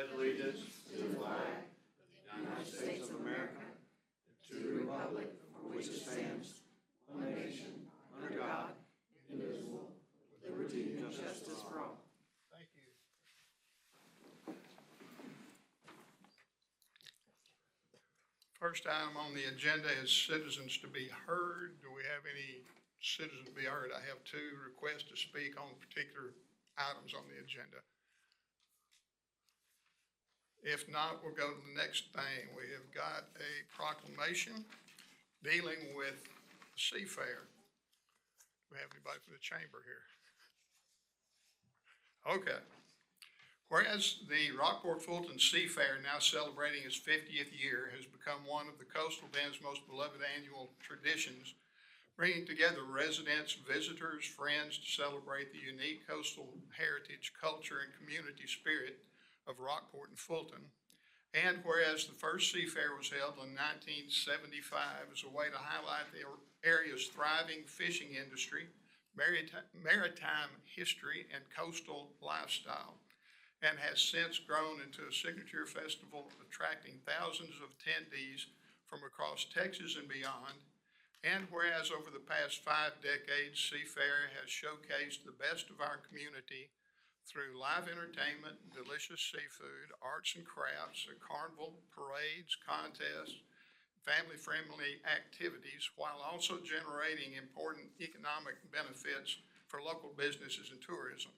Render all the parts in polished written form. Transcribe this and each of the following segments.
pledge allegiance to the flag of the United States of America, to the republic for which it stands, one nation, under God, indivisible, with liberty and justice for all. Thank you. First item on the agenda is citizens to be heard. Do we have any citizens to be heard? I have two requests to speak on particular items on the agenda. If not, we'll go to the next thing. We have got a proclamation dealing with Seafair. Do we have anybody from the chamber here? Okay. Whereas the Rockport-Fulton Seafair, now celebrating its 50th year, has become one of the coastal Bend's most beloved annual traditions, bringing together residents, visitors, friends to celebrate the unique coastal heritage, culture, and community spirit of Rockport and Fulton. And whereas the first Seafair was held in 1975 as a way to highlight the area's thriving fishing industry, maritime history, and coastal lifestyle, and has since grown into a signature festival attracting thousands of attendees from across Texas and beyond. And whereas over the past 5 decades, Seafair has showcased the best of our community through live entertainment, delicious seafood, arts and crafts, a carnival, parades, contests, family-friendly activities, while also generating important economic benefits for local businesses and tourism.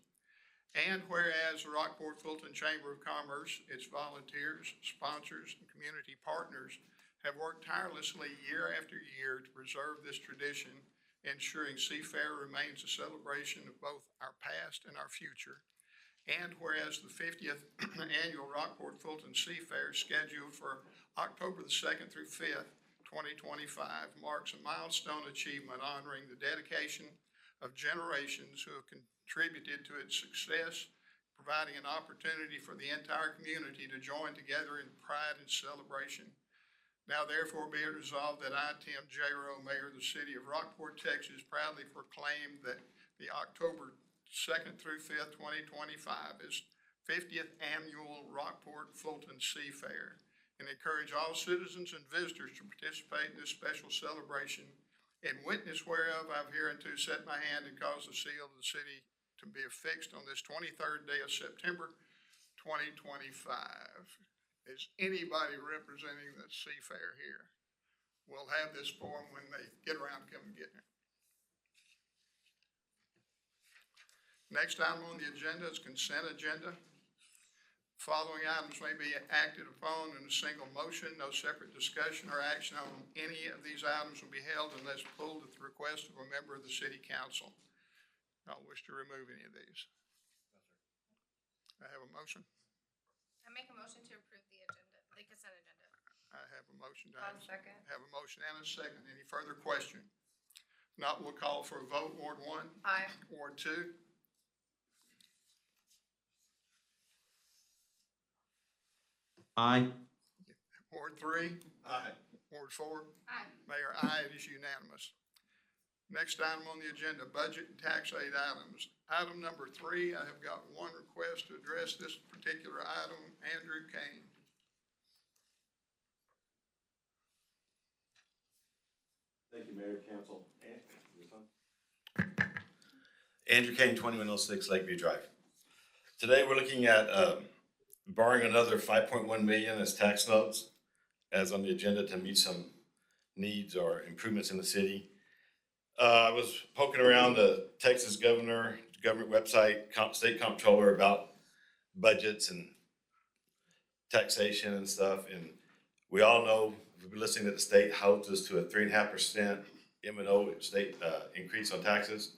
And whereas the Rockport-Fulton Chamber of Commerce, its volunteers, sponsors, and community partners have worked tirelessly year after year to preserve this tradition, ensuring Seafair remains a celebration of both our past and our future. And whereas the 50th annual Rockport-Fulton Seafair, scheduled for October the 2nd through 5th, 2025, marks a milestone achievement honoring the dedication of generations who have contributed to its success, providing an opportunity for the entire community to join together in pride and celebration. Now therefore be it resolved that I, Tim J. Rowe, Mayor of the City of Rockport, Texas, proudly proclaim that the October 2nd through 5th, 2025 is 50th Annual Rockport-Fulton Seafair, and encourage all citizens and visitors to participate in this special celebration. In witness whereof, I've hereunto set my hand and caused the seal of the city to be affixed on this 23rd day of September, 2025. Is anybody representing the Seafair here? We'll have this form when they get around to come and get it. Next item on the agenda is consent agenda. Following items may be acted upon in a single motion. No separate discussion or action on any of these items will be held unless pulled at the request of a member of the city council. I wish to remove any of these. I have a motion. I make a motion to approve the agenda, the consent agenda. I have a motion. I'll second. Have a motion and a second. Any further question? Not, we'll call for a vote. Ward 1. Aye. Ward 2. Aye. Ward 3. Aye. Ward 4. Aye. Mayor, aye. It is unanimous. Next item on the agenda, budget and tax aid items. Item number 3, I have got one request to address this particular item. Andrew Kane. Thank you, Mayor, Council. Andrew Kane, 2106 Lakeview Drive. Today we're looking at borrowing another $5.1 million as tax notes as on the agenda to meet some needs or improvements in the city. I was poking around the Texas government website, state comptroller about budgets and taxation and stuff. And we all know, we've been listening that the state holds us to a 3.5% M&O state increase on taxes.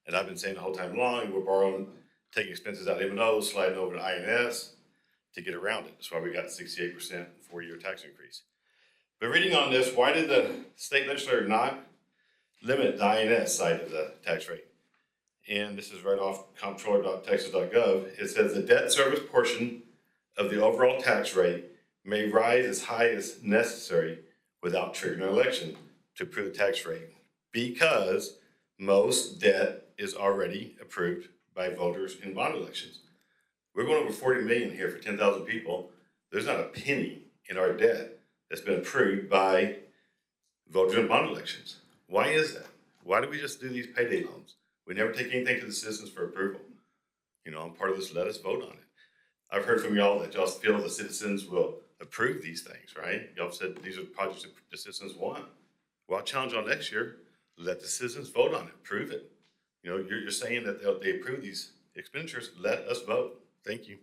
And I've been saying the whole time long, we're borrowing, taking expenses out of M&O, sliding over to INS to get around it. That's why we got 68% 4-year tax increase. But reading on this, why did the state legislature not limit the INS side of the tax rate? And this is right off comptroller.texas.gov. It says the debt service portion of the overall tax rate may rise as high as necessary without triggering an election to approve the tax rate, because most debt is already approved by voters in bond elections. We're going over 40 million here for 10,000 people. There's not a penny in our debt that's been approved by voters in bond elections. Why is that? Why do we just do these payday loans? We never take anything to the citizens for approval. You know, I'm part of this, let us vote on it. I've heard from y'all that y'all feel the citizens will approve these things, right? Y'all said these are projects that the citizens want. Well, I'll challenge y'all next year, let the citizens vote on it, prove it. You know, you're saying that they approve these expenditures, let us vote. Thank you.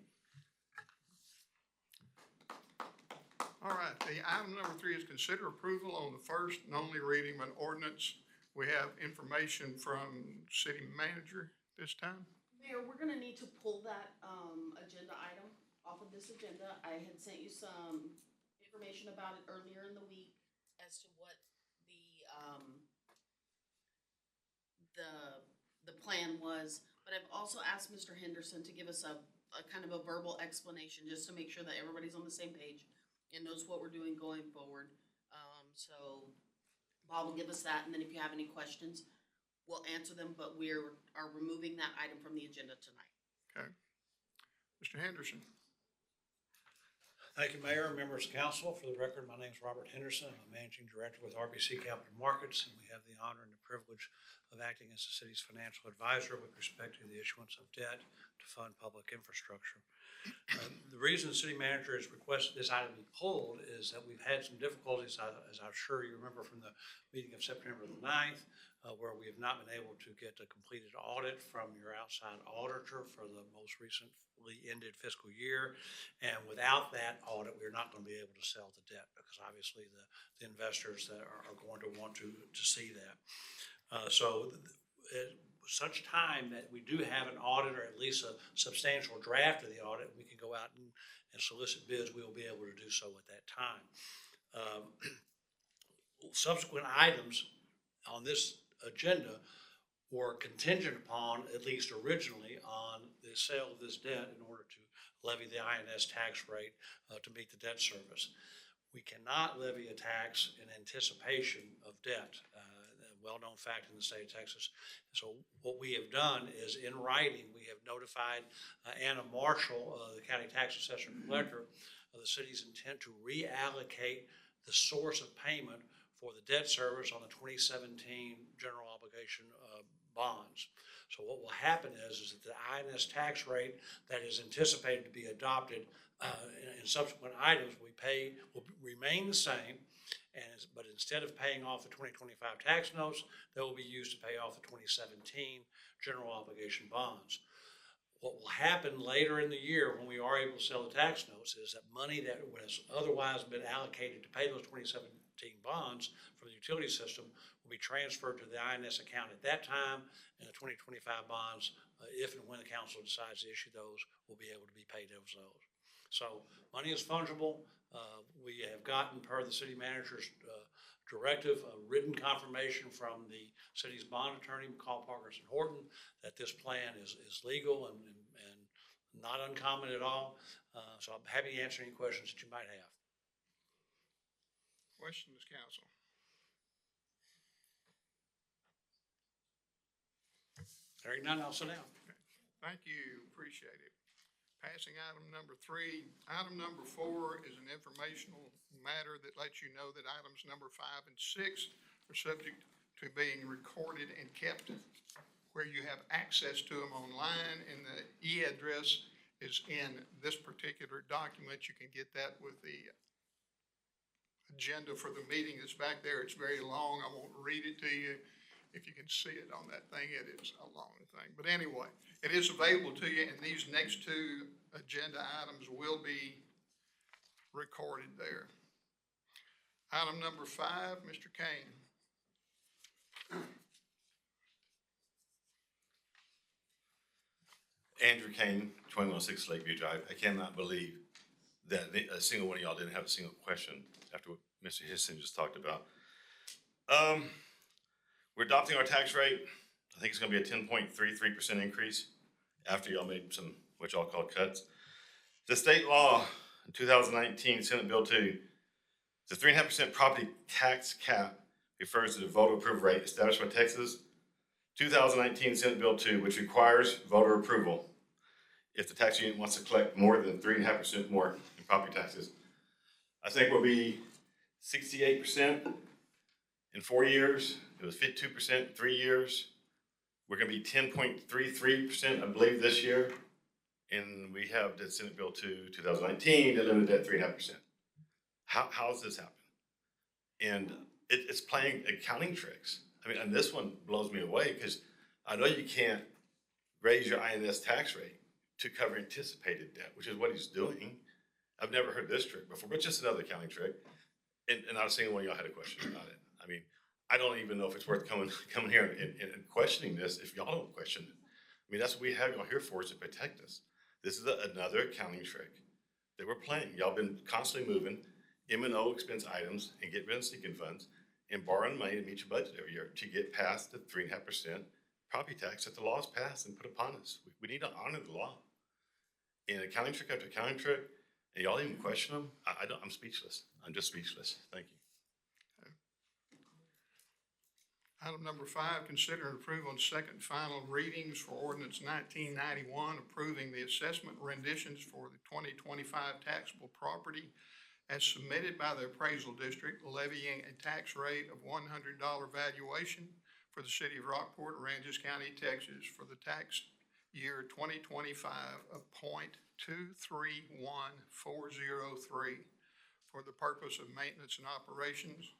All right, the item number 3 is consider approval on the first and only reading of an ordinance. We have information from city manager this time. Mayor, we're gonna need to pull that, agenda item off of this agenda. I had sent you some information about it earlier in the week as to what the plan was, but I've also asked Mr. Henderson to give us a kind of a verbal explanation, just to make sure that everybody's on the same page and knows what we're doing going forward. So Bob will give us that, and then if you have any questions, we'll answer them, but we are removing that item from the agenda tonight. Okay. Mr. Henderson. Thank you, Mayor, members of council. For the record, my name is Robert Henderson. I'm Managing Director with RBC Capital Markets, and we have the honor and the privilege of acting as the city's financial advisor with respect to the issuance of debt to fund public infrastructure. The reason the city manager has requested this item be pulled is that we've had some difficulties, as I'm sure you remember from the meeting of September the 9th, where we have not been able to get a completed audit from your outside auditor for the most recently ended fiscal year. And without that audit, we're not going to be able to sell the debt, because obviously the investors that are going to want to see that. So at such time that we do have an audit, or at least a substantial draft of the audit, we can go out and solicit bids, we will be able to do so at that time. Subsequent items on this agenda were contingent upon, at least originally, on the sale of this debt in order to levy the INS tax rate to meet the debt service. We cannot levy a tax in anticipation of debt, a well-known fact in the state of Texas. So what we have done is, in writing, we have notified Anna Marshall, the county tax assessor and collector, of the city's intent to reallocate the source of payment for the debt service on the 2017 general obligation bonds. So what will happen is that the INS tax rate that is anticipated to be adopted in subsequent items will remain the same, but instead of paying off the 2025 tax notes, they will be used to pay off the 2017 general obligation bonds. What will happen later in the year when we are able to sell the tax notes is that money that has otherwise been allocated to pay those 2017 bonds from the utility system will be transferred to the INS account at that time, and the 2025 bonds, if and when the council decides to issue those, will be able to be paid as those. So money is fungible. We have gotten, per the city manager's directive, a written confirmation from the city's bond attorney, McCall, Parkers and Horton, that this plan is legal and not uncommon at all. So I'm happy to answer any questions that you might have. Questions, council? Hearing none, I'll sit down. Thank you, appreciate it. Passing item number 3. Item number 4 is an informational matter that lets you know that items number 5 and 6 are subject to being recorded and kept where you have access to them online, and the e-address is in this particular document. You can get that with the agenda for the meeting that's back there. It's very long. I won't read it to you. If you can see it on that thing, it is a long thing. But anyway, it is available to you, and these next 2 agenda items will be recorded there. Item number 5, Mr. Kane. Andrew Kane, 2106 Lakeview Drive. I cannot believe that a single one of y'all didn't have a single question after what Mr. Henderson just talked about. We're adopting our tax rate. I think it's going to be a 10.33% increase after y'all made some, what y'all call cuts. The state law in 2019, Senate Bill 2, the 3.5% property tax cap refers to the voter approved rate established by Texas. 2019 Senate Bill 2, which requires voter approval. if the tax unit wants to collect more than 3.5% more in property taxes. I think we'll be 68% in 4 years. It was 52% in 3 years. We're gonna be 10.33%, I believe, this year. And we have the Senate Bill 2, 2019, that limited at 3.5%. How's this happen? And it's playing accounting tricks. I mean, and this one blows me away because I know you can't raise your INS tax rate to cover anticipated debt, which is what he's doing. I've never heard this trick before, but just another accounting trick. And I was saying one of y'all had a question about it. I mean, I don't even know if it's worth coming here and questioning this if y'all don't question it. I mean, that's what we have y'all here for, is to protect us. This is another accounting trick that we're playing. Y'all been constantly moving M&O expense items and get rid of sinking funds and borrowing money to meet your budget every year to get past the 3.5% property tax that the law's passed and put upon us. We need to honor the law. And accounting trick after accounting trick, and y'all even question them, I'm speechless. I'm just speechless. Thank you. Item number 5, consider approval on second and final readings for ordinance 1991, approving the assessment renditions for the 2025 taxable property as submitted by the Appraisal District, levying a tax rate of $100 valuation for the City of Rockport, Aransas County, Texas, for the tax year 2025 of .231403 for the purpose of maintenance and operations,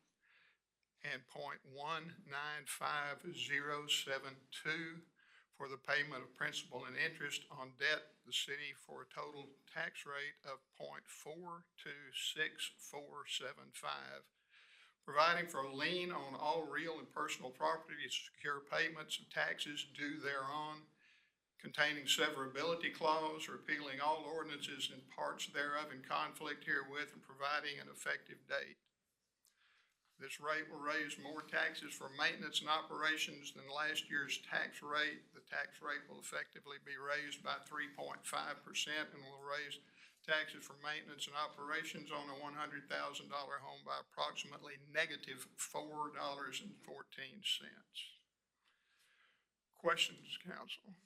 and .195072 for the payment of principal and interest on debt the city for a total tax rate of .426475, providing for a lien on all real and personal property to secure payments of taxes due thereon, containing severability clause, repealing all ordinances and parts thereof in conflict herewith, and providing an effective date. This rate will raise more taxes for maintenance and operations than last year's tax rate. The tax rate will effectively be raised by 3.5% and will raise taxes for maintenance and operations on a $100,000 home by approximately negative $4.14. Questions, council?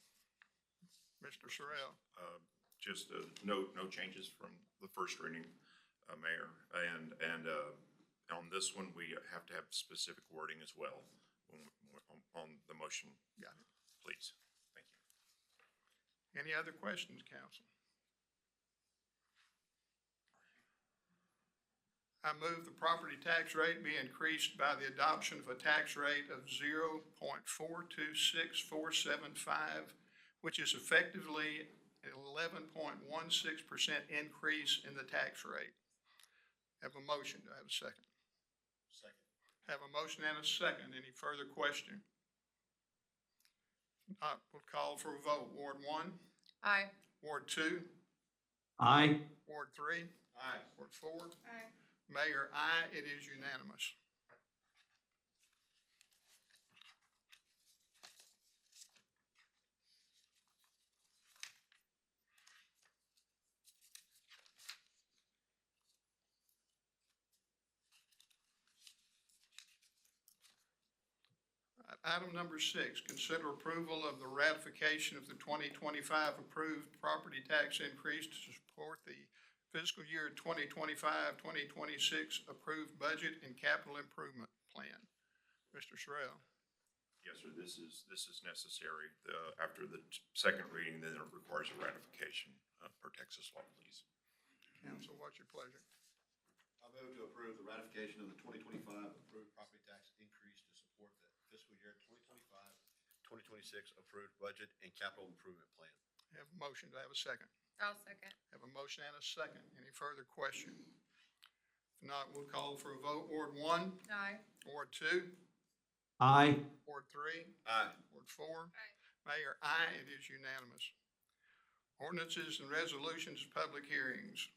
Mr. Sorrell? Just no changes from the first reading, Mayor. And on this one, we have to have specific wording as well on the motion. Got it. Please. Thank you. Any other questions, council? I move the property tax rate be increased by the adoption of a tax rate of 0.426475, which is effectively an 11.16% increase in the tax rate. Have a motion. Do I have a second? Second. Have a motion and a second. Any further question? Not, we'll call for a vote. Ward 1, Aye. Ward 2, Aye. Ward 3, Aye. Ward 4. Aye. Mayor, aye. It is unanimous. Item number 6, consider approval of the ratification of the 2025 approved property tax increase to support the fiscal year 2025-2026 approved budget and capital improvement plan. Mr. Sorrell? Yes, sir. This is necessary. After the second reading, then it requires a ratification per Texas law, please. Council, what's your pleasure? I move to approve the ratification of the 2025 approved property tax increase to support the fiscal year 2025-2026 approved budget and capital improvement plan. Have a motion. Do I have a second? I'll second. Have a motion and a second. Any further question? If not, we'll call for a vote. Ward 1, Aye. Ward 2, Aye. Ward 3, Aye. Ward 4. Aye. Mayor, aye. It is unanimous. Ordinances and resolutions, public hearings.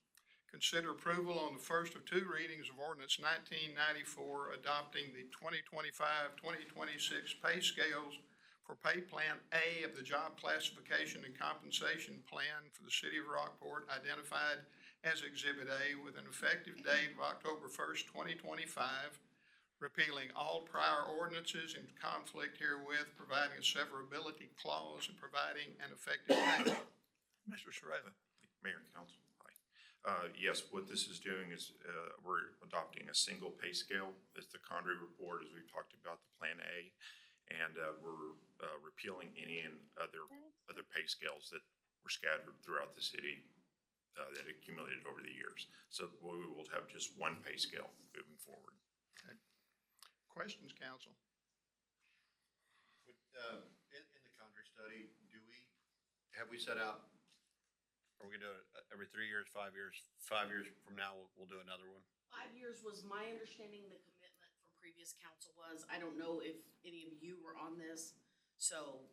Consider approval on the first of 2 readings of ordinance 1994, adopting the 2025-2026 pay scales for pay plan A of the job classification and compensation plan for the City of Rockport, identified as Exhibit A, with an effective date of October 1st, 2025, repealing all prior ordinances in conflict herewith, providing a severability clause, and providing an effective date. Mr. Sorrell. Mayor and council, hi. Yes, what this is doing is, we're adopting a single pay scale. It's the Condrey report, as we've talked about, the Plan A. And, we're, repealing any and other pay scales that were scattered throughout the city, that accumulated over the years. So we will have just one pay scale moving forward. Questions, council? In the Condrey study, have we set out, are we gonna do it every 3 years, 5 years? 5 years from now, we'll do another one? 5 years was my understanding, the commitment from previous council was. I don't know if any of you were on this, so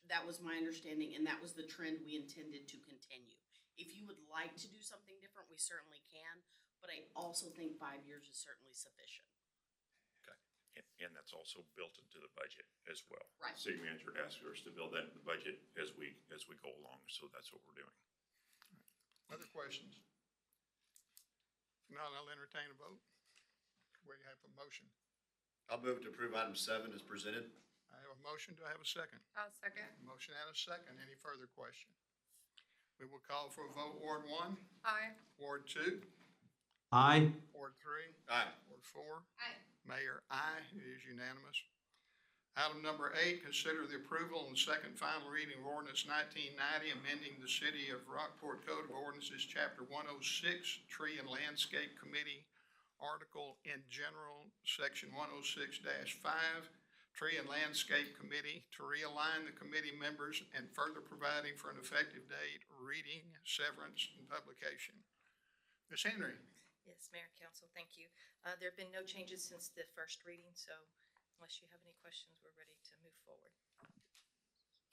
that was my understanding, and that was the trend we intended to continue. If you would like to do something different, we certainly can, but I also think 5 years is certainly sufficient. And that's also built into the budget as well. Right. City manager asked us to build that into the budget as we go along, so that's what we're doing. Other questions? If not, I'll entertain a vote. Where you have a motion. I'll move to approve item 7 as presented. I have a motion. Do I have a second? I'll second. Motion and a second. Any further question? We will call for a vote. Ward 1, Aye. Ward 2, Aye. Ward 3, Aye. Ward 4. Aye. Mayor, aye. It is unanimous. Item number 8, consider the approval and second final reading of ordinance 1990, amending the City of Rockport Code of Ordinances, Chapter 106, Tree and Landscape Committee, Article in General, Section 106-5, Tree and Landscape Committee, to realign the committee members and further providing for an effective date, reading, severance, and publication. Ms. Henry? Yes, Mayor and Council, thank you. There have been no changes since the first reading, so unless you have any questions, we're ready to move forward.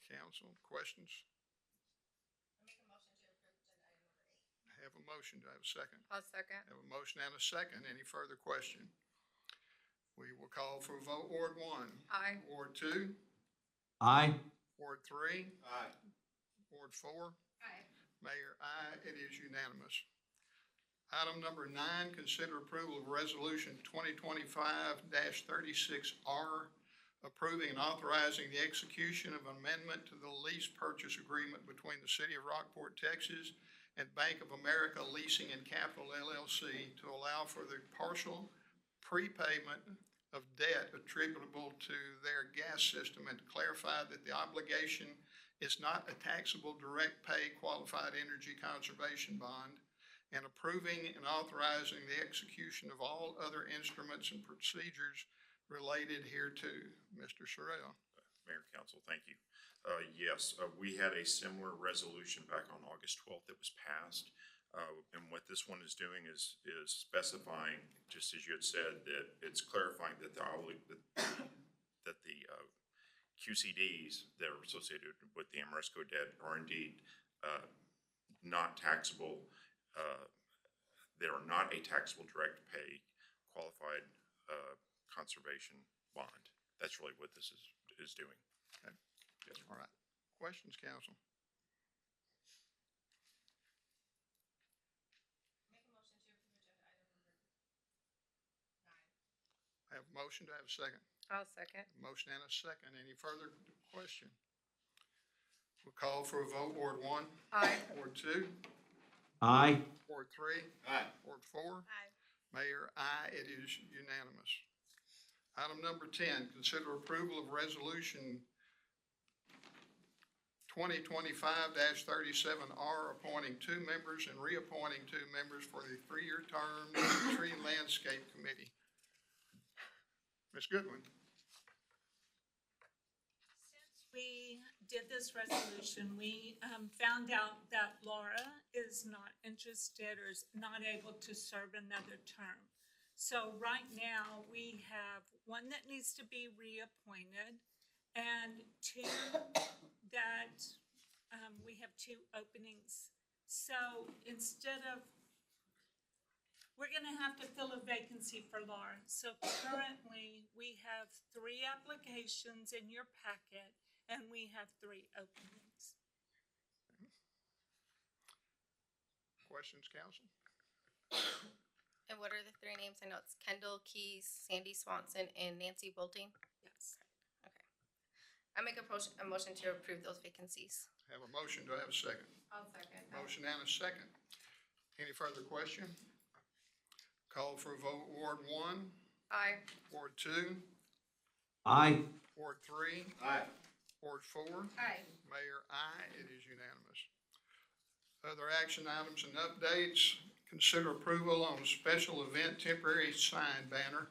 Council, questions? I make a motion to approve agenda item number 8. I have a motion. Do I have a second? I'll second. I have a motion and a second. Any further question? We will call for a vote. Ward 1. Aye. Ward 2. Aye. Ward 3. Aye. Ward 4. Aye. Mayor, aye. It is unanimous. Item number 9, consider approval of resolution 2025-36R, approving and authorizing the execution of an amendment to the lease purchase agreement between the City of Rockport, Texas, and Bank of America Leasing and Capital LLC to allow for the partial prepayment of debt attributable to their gas system, and to clarify that the obligation is not a taxable direct pay qualified energy conservation bond, and approving and authorizing the execution of all other instruments and procedures related hereto. Mr. Sorrell. Mayor and council, thank you. Yes, we had a similar resolution back on August 12th that was passed. And what this one is doing is specifying, just as you had said, that it's clarifying that that the QCDs that are associated with the Amoresco debt are indeed not taxable. They are not a taxable direct pay qualified conservation bond. That's really what this is doing. Okay. Yes, sir. All right. Questions, council? Make a motion to approve agenda item number 9. I have a motion. Do I have a second? I'll second. Motion and a second. Any further question? We'll call for a vote. Ward 1. Aye. Ward 2. Aye. Ward 3. Aye. Ward 4. Aye. Mayor, aye. It is unanimous. Item number 10, consider approval of resolution 2025-37R, appointing 2 members and reappointing 2 members for the 3-year term of the Tree and Landscape Committee. Ms. Goodwin. Since we did this resolution, we found out that Laura is not interested or is not able to serve another term. So right now, we have 1 that needs to be reappointed and 2 that we have 2 openings. So instead of, we're gonna have to fill a vacancy for Laura. So currently, we have 3 applications in your packet and we have 3 openings. Questions, council? And what are the 3 names? I know it's Kendall Keys, Sandy Swanson, and Nancy Bolting. Yes. Okay. I make a motion to approve those vacancies. Have a motion, do I have a second? I'll second. Motion and a second. Any further question? Call for a vote, Ward one, Aye. Ward two, Aye. Ward three, Aye. Ward four. Aye. Mayor, aye, it is unanimous. Other action items and updates, consider approval on a special event temporary sign banner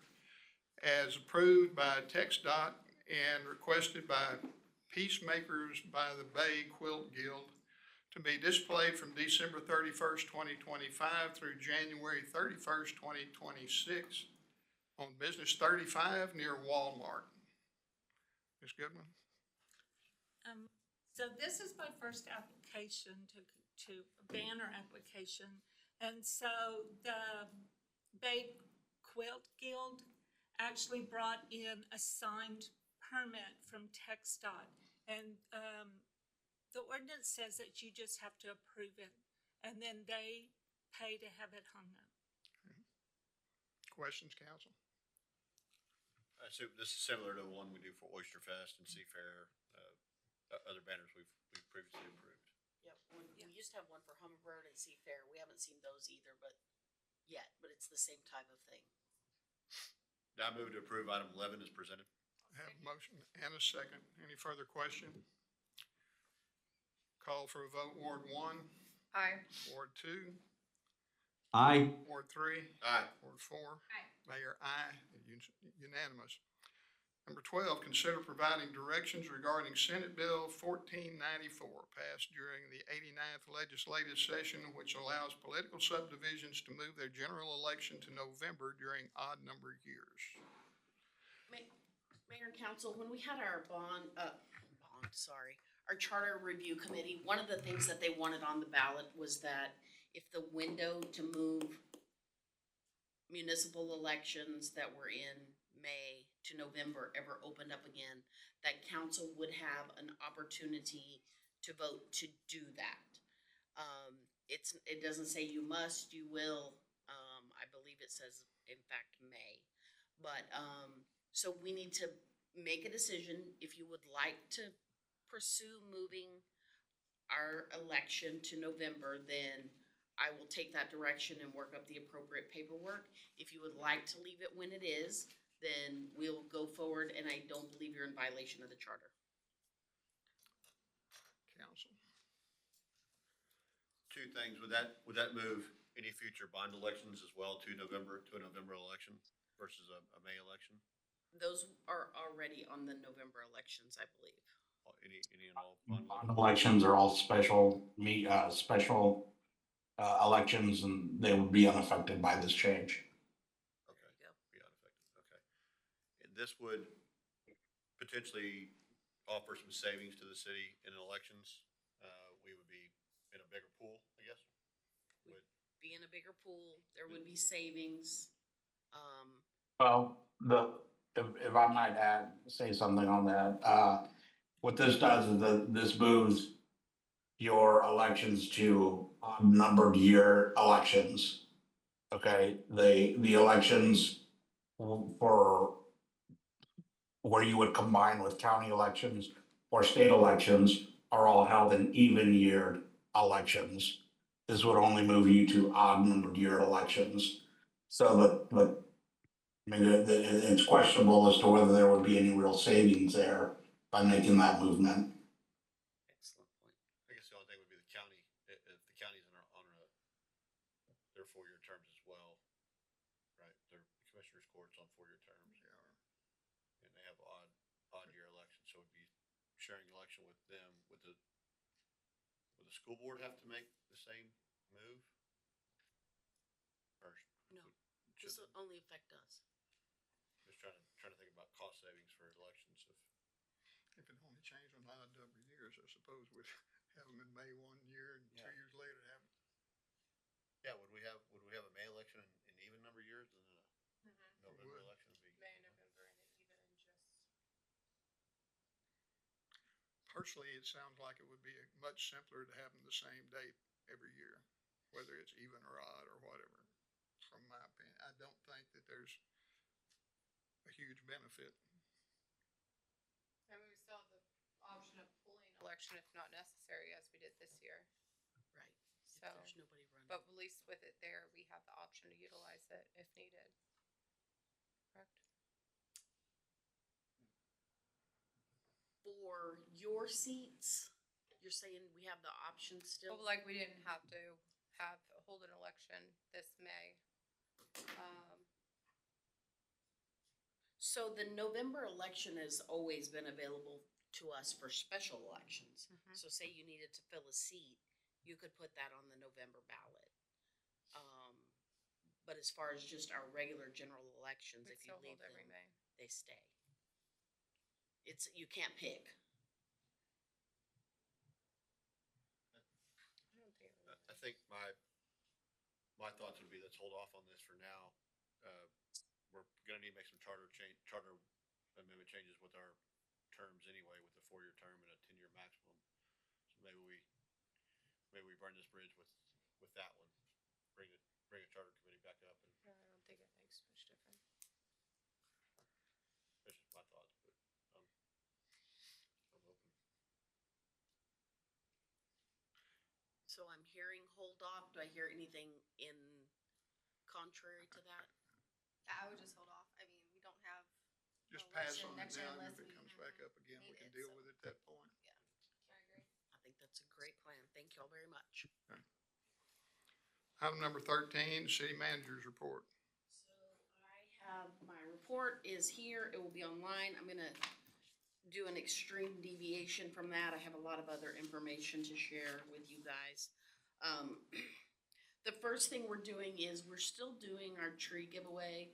as approved by TxDOT and requested by Peacemakers by the Bay Quilt Guild to be displayed from December 31st, 2025 through January 31st, 2026 on Business 35 near Walmart. Ms. Goodman? So this is my first application to banner application. And so the Bay Quilt Guild actually brought in a signed permit from TxDOT. And the ordinance says that you just have to approve it, and then they pay to have it hung up. Questions, council? I assume this is similar to the one we do for Oyster Fest and Seafair, other banners we've previously approved. Yep, we used to have one for Hummingbird and Seafair. We haven't seen those either, but it's the same type of thing. Now I move to approve item 11 as presented. I have a motion and a second. Any further question? Call for a vote, Ward one, Aye. Ward two, Aye. Ward three, Aye. Ward four. Aye. Mayor, aye, unanimous. Number 12, consider providing directions regarding Senate Bill 1494, passed during the 89th legislative session, which allows political subdivisions to move their general election to November during odd-numbered years. Mayor and council, when we had our our charter review committee, one of the things that they wanted on the ballot was that if the window to move municipal elections that were in May to November ever opened up again, that council would have an opportunity to vote to do that. It doesn't say you must, you will, I believe it says, in fact, may. But, so we need to make a decision. If you would like to pursue moving our election to November, then I will take that direction and work up the appropriate paperwork. If you would like to leave it when it is, then we'll go forward, and I don't believe you're in violation of the charter. Council? Two things, would that move any future bond elections as well to a November election versus a May election? Those are already on the November elections, I believe. Any and all bond Bond elections are all special elections, and they would be unaffected by this change. Okay, be unaffected, okay. And this would potentially offer some savings to the city in elections. We would be in a bigger pool, I guess. Be in a bigger pool, there would be savings. Well, if I might say something on that, what this does is that this moves your elections to odd-numbered year elections. Okay, the elections for where you would combine with county elections or state elections are all held in even year elections. This would only move you to odd-numbered year elections. So it's questionable as to whether there would be any real savings there by making that movement. Excellent point. I guess the only thing would be the county, if the county's on their 4-year terms as well, right? Their commissioners' courts on 4-year terms. And they have odd year elections, so it'd be sharing election with them. Would the school board have to make the same move? Or No, should this will only affect us. just trying to think about cost savings for elections If it only changed on odd-numbered years, I suppose we'd have them in May 1 year and 2 years later have them. Yeah, would we have a May election in even number years and then a November would. election would be? May, November, and then even just. Personally, it sounds like it would be much simpler to have them the same date every year, whether it's even or odd or whatever, from my opinion. I don't think that there's a huge benefit. And we still have the option of pulling election if not necessary, as we did this year. Right. If So, there's nobody running. but at least with it there, we have the option to utilize it if needed. Correct? For your seats, you're saying we have the option still? Well, like, we didn't have to hold an election this May. So the November election has always been available to us for special elections. Mhm. So say you needed to fill a seat, you could put that on the November ballot. But as far as just our regular general elections, We if you still leave hold every them, May. they stay. You can't pick. I don't think it really I think my thoughts would be, let's hold off on this for now. We're gonna need to make some charter amendment changes with our terms anyway, with a 4-year term and a 10-year maximum. So maybe we burn this bridge with that one. Bring a charter committee back up, and No, I don't think it makes much difference. that's just my thoughts, but I'm open. So I'm hearing hold off. Do I hear anything in contrary to that? Yeah, I would just hold off. I mean, we don't have. Just Well, pass election on it next year now, and if unless it we comes back up again, we need can it, deal so. with it at that point. Yeah, I agree. I think that's a great plan. Thank you all very much. Item number 13, city manager's report. So I have, my report is here. It will be online. I'm gonna do an extreme deviation from that. I have a lot of other information to share with you guys. The first thing we're doing is we're still doing our tree giveaway.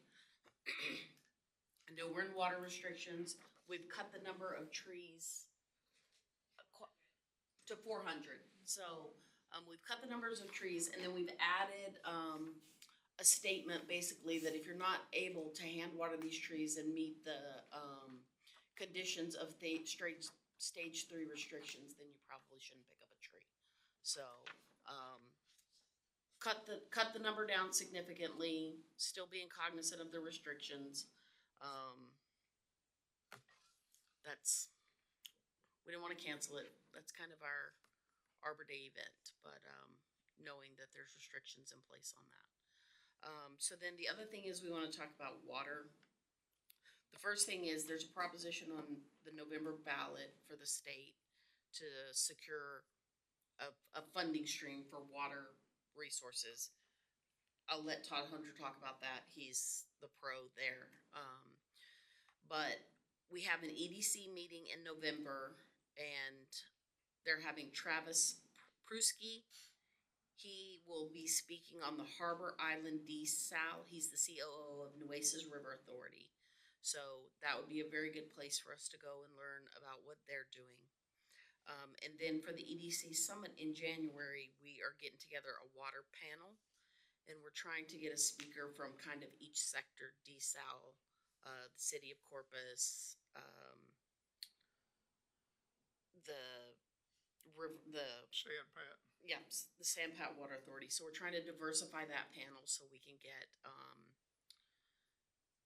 I know we're in water restrictions. We've cut the number of trees to 400. So, we've cut the numbers of trees, and then we've added, a statement basically that if you're not able to hand water these trees and meet the, conditions of the stage 3 restrictions, then you probably shouldn't pick up a tree. So, cut the number down significantly, still being cognizant of the restrictions. We didn't wanna cancel it. That's kind of our Arbor Day event, but, knowing that there's restrictions in place on that. So then the other thing is we wanna talk about water. The first thing is there's a proposition on the November ballot for the state to secure a funding stream for water resources. I'll let Todd Hunter talk about that. He's the pro there. But we have an EDC meeting in November, and they're having Travis Pruski. He will be speaking on the Harbor Island desal. He's the COO of Nueces River Authority. So that would be a very good place for us to go and learn about what they're doing. And then for the EDC summit in January, we are getting together a water panel, and we're trying to get a speaker from kind of each sector, desal, the city of Corpus, the Say it, Pat. yeah, the Sampat Water Authority. So we're trying to diversify that panel so we can get,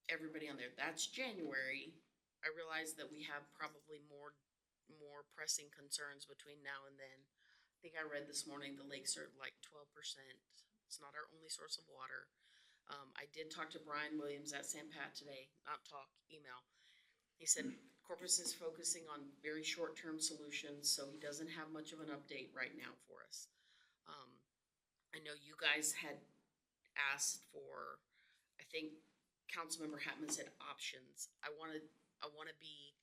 everybody on there. That's January. I realize that we have probably more pressing concerns between now and then. I think I read this morning the lakes are like 12%. It's not our only source of water. I did talk to Brian Williams at Sampat today, not talk, email. He said Corpus is focusing on very short-term solutions, so he doesn't have much of an update right now for us. I know you guys had asked for, I think Councilmember Hatman said options. I want to be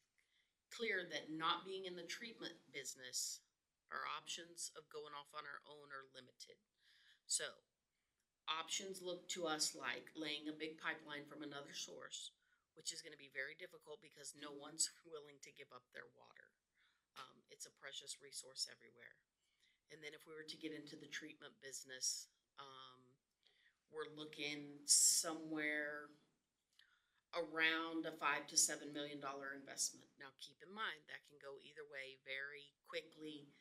clear that not being in the treatment business, our options of going off on our own are limited. So options look to us like laying a big pipeline from another source, which is going to be very difficult because no one's willing to give up their water. It's a precious resource everywhere. And then if we were to get into the treatment business, we're looking somewhere around a $5 to $7 million investment. Now keep in mind that can go either way very quickly,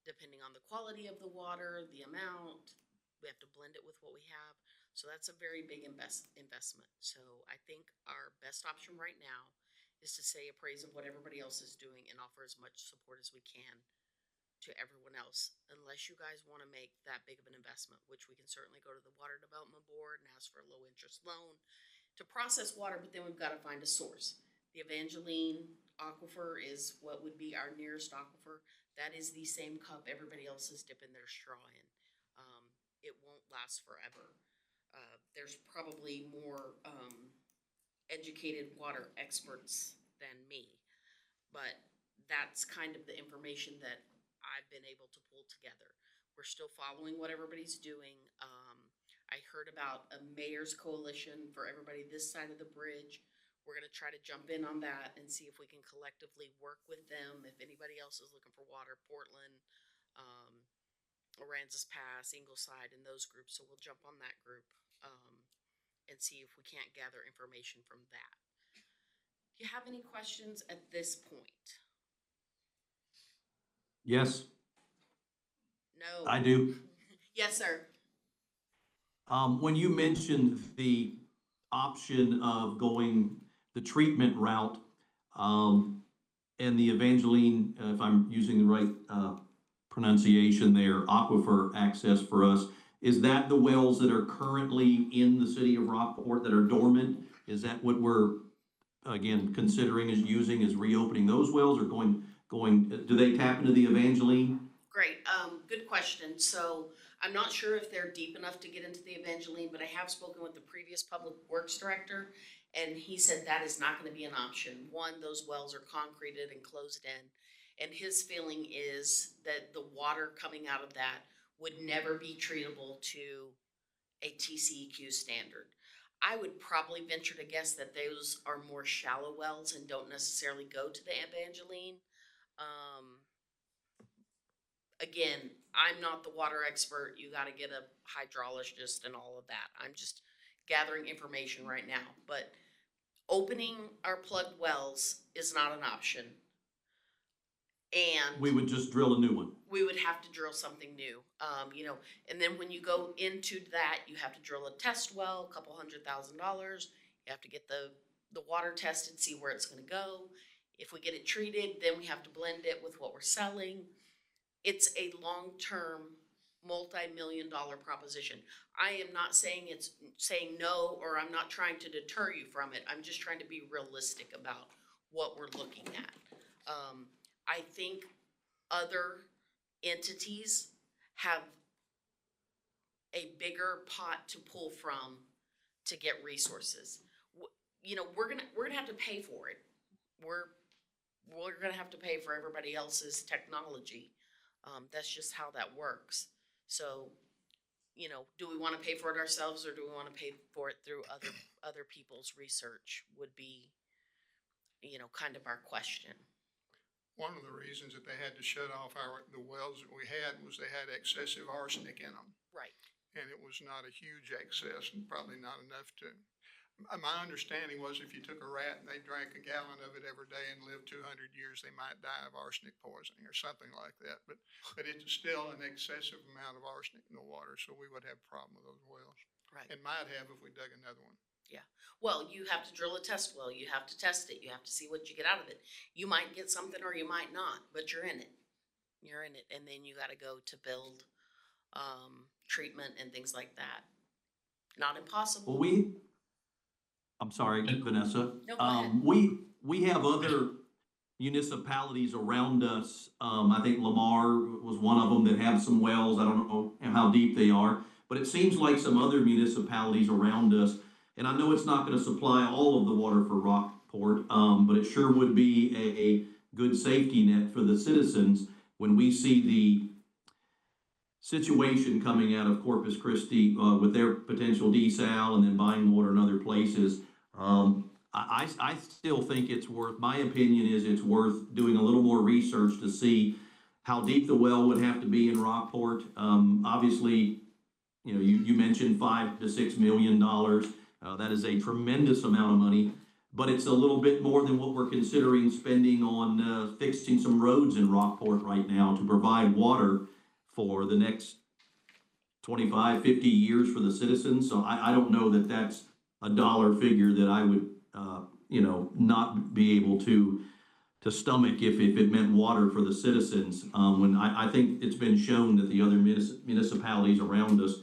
depending on the quality of the water, the amount. We have to blend it with what we have. So that's a very big investment. So I think our best option right now is to say appraise of what everybody else is doing and offer as much support as we can to everyone else, unless you guys want to make that big of an investment, which we can certainly go to the Water Development Board and ask for a low interest loan to process water, but then we've got to find a source. The Evangeline aquifer is what would be our nearest aquifer. That is the same cup everybody else is dipping their straw in. It won't last forever. There's probably more educated water experts than me, but that's kind of the information that I've been able to pull together. We're still following what everybody's doing. I heard about a mayor's coalition for everybody this side of the bridge. We're gonna try to jump in on that and see if we can collectively work with them. If anybody else is looking for water, Portland, Aransas Pass, Ingleside, and those groups, so we'll jump on that group, and see if we can't gather information from that. Do you have any questions at this point? Yes, No. I do. Yes, sir. When you mentioned the option of going the treatment route, and the Evangeline, if I'm using the right pronunciation there, aquifer access for us, is that the wells that are currently in the city of Rockport that are dormant? Is that what we're, again, considering as using, is reopening those wells, or going, do they tap into the Evangeline? Great, good question. So I'm not sure if they're deep enough to get into the Evangeline, but I have spoken with the previous public works director, and he said that is not gonna be an option. One, those wells are concreted and closed in, and his feeling is that the water coming out of that would never be treatable to a TCEQ standard. I would probably venture to guess that those are more shallow wells and don't necessarily go to the Evangeline. Again, I'm not the water expert. You gotta get a hydrologist and all of that. I'm just gathering information right now, but opening our plugged wells is not an option. And We would just drill a new one. we would have to drill something new, and then when you go into that, you have to drill a test well, a couple $100,000. You have to get the water tested, see where it's gonna go. If we get it treated, then we have to blend it with what we're selling. It's a long-term, multi-million-dollar proposition. I am not saying saying no, or I'm not trying to deter you from it. I'm just trying to be realistic about what we're looking at. I think other entities have a bigger pot to pull from to get resources. We're gonna have to pay for it. We're gonna have to pay for everybody else's technology. That's just how that works. So, do we wanna pay for it ourselves, or do we wanna pay for it through other people's research would be, kind of our question. One of the reasons that they had to shut off the wells that we had was they had excessive arsenic in them. Right. And it was not a huge excess, and probably not enough to, my understanding was if you took a rat and they drank a gallon of it every day and lived 200 years, they might die of arsenic poisoning or something like that. But it's still an excessive amount of arsenic in the water, so we would have a problem with those wells. Right. And might have if we dug another one. Yeah. Well, you have to drill a test well. You have to test it. You have to see what you get out of it. You might get something or you might not, but you're in it. You're in it. And then you got to go to build treatment and things like that. Not impossible. Well, I'm sorry, Vanessa. No, go ahead. We have other municipalities around us. I think Lamar was one of them that have some wells. I don't know how deep they are, but it seems like some other municipalities around us. And I know it's not going to supply all of the water for Rockport, but it sure would be a good safety net for the citizens when we see the situation coming out of Corpus Christi with their potential desal and then buying water in other places. I still think it's worth, my opinion is it's worth doing a little more research to see how deep the well would have to be in Rockport. Obviously, you mentioned $5 to $6 million. That is a tremendous amount of money, but it's a little bit more than what we're considering spending on fixing some roads in Rockport right now to provide water for the next 25, 50 years for the citizens. So I don't know that that's a dollar figure that I would, not be able to stomach if it meant water for the citizens. When I think it's been shown that the other municipalities around us,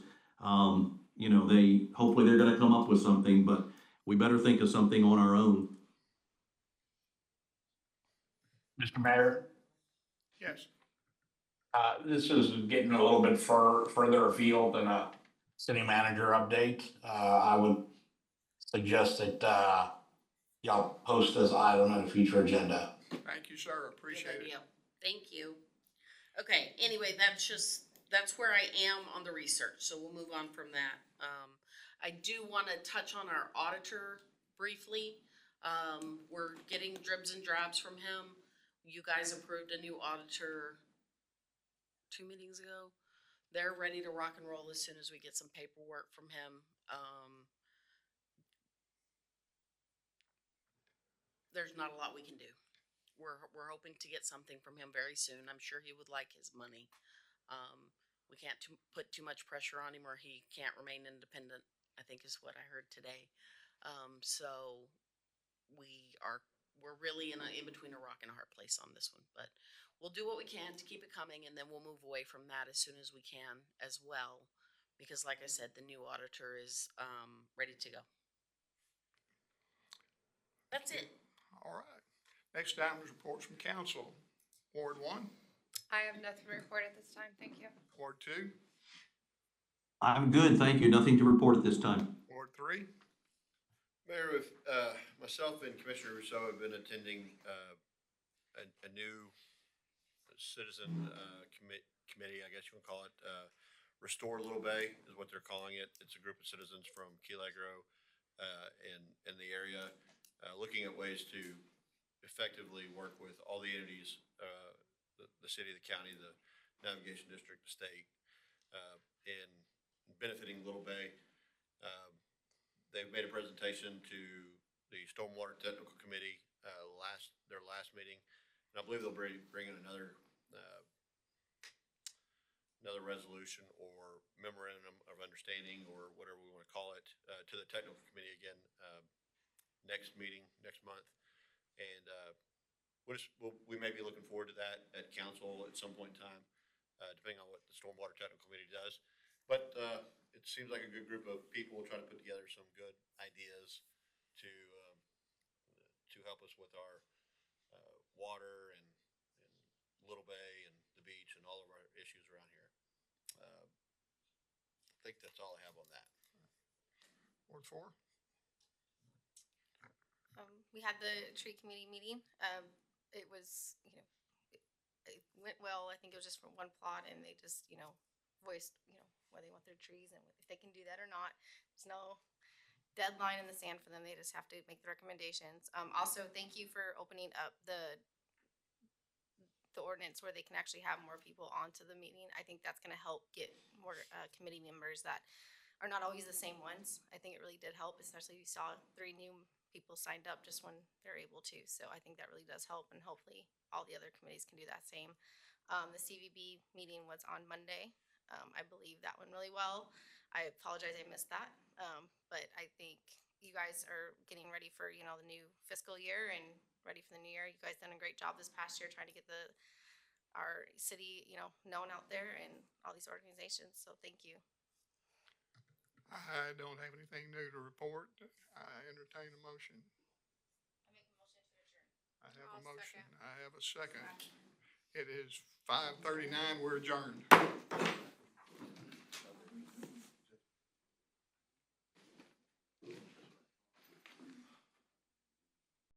you know, hopefully they're gonna come up with something, but we better think of something on our own. Mr. Mayor, Yes. this is getting a little bit further afield than a city manager update. I would suggest that, y'all post this item on a future agenda. Thank you, sir. Good Appreciate it. idea. Thank you. Okay, anyway, that's where I am on the research, so we'll move on from that. I do wanna touch on our auditor briefly. We're getting dribs and drabs from him. You guys approved a new auditor 2 meetings ago. They're ready to rock and roll as soon as we get some paperwork from him. There's not a lot we can do. We're hoping to get something from him very soon. I'm sure he would like his money. We can't put too much pressure on him or he can't remain independent, I think is what I heard today. So we're really in between a rock and a hard place on this one, but we'll do what we can to keep it coming, and then we'll move away from that as soon as we can as well. Because like I said, the new auditor is, ready to go. That's it. All right. Next item is reports from council. Ward 1, I have nothing to report at this time, thank you. Ward 2, I'm good, thank you. Nothing to report at this time. Ward 3, Mayor, with, myself and Commissioner Rousseau have been attending, a new citizen, committee, I guess you would call it, Restore Little Bay is what they're calling it. It's a group of citizens from Key Legro, in the area, looking at ways to effectively work with all the entities, the city, the county, the navigation district, the state, in benefiting Little Bay. They've made a presentation to the Stormwater Technical Committee, their last meeting, and I believe they'll bring in another resolution or memorandum of understanding or whatever we want to call it, to the technical committee again, next meeting, next month. And, we may be looking forward to that at council at some point in time, depending on what the Stormwater Technical Committee does. But, it seems like a good group of people trying to put together some good ideas to help us with our, water and Little Bay and the beach and all of our issues around here. I think that's all I have on that. Ward 4, We had the tree committee meeting. It was, it went well. I think it was just from one plot and they just, voiced, where they want their trees and if they can do that or not. There's no deadline in the sand for them. They just have to make the recommendations. Also, thank you for opening up the ordinance where they can actually have more people onto the meeting. I think that's gonna help get more, committee members that are not always the same ones. I think it really did help, especially we saw 3 new people signed up just when they're able to. So I think that really does help, and hopefully all the other committees can do that same. The CVB meeting was on Monday. I believe that went really well. I apologize I missed that, but I think you guys are getting ready for, the new fiscal year and ready for the new year. You guys done a great job this past year trying to get our city, known out there and all these organizations. So thank you. I don't have anything new to report. I entertain a motion. I make a motion to adjourn. I have a I'll motion. second. I have a second. It is 5:39. We're adjourned.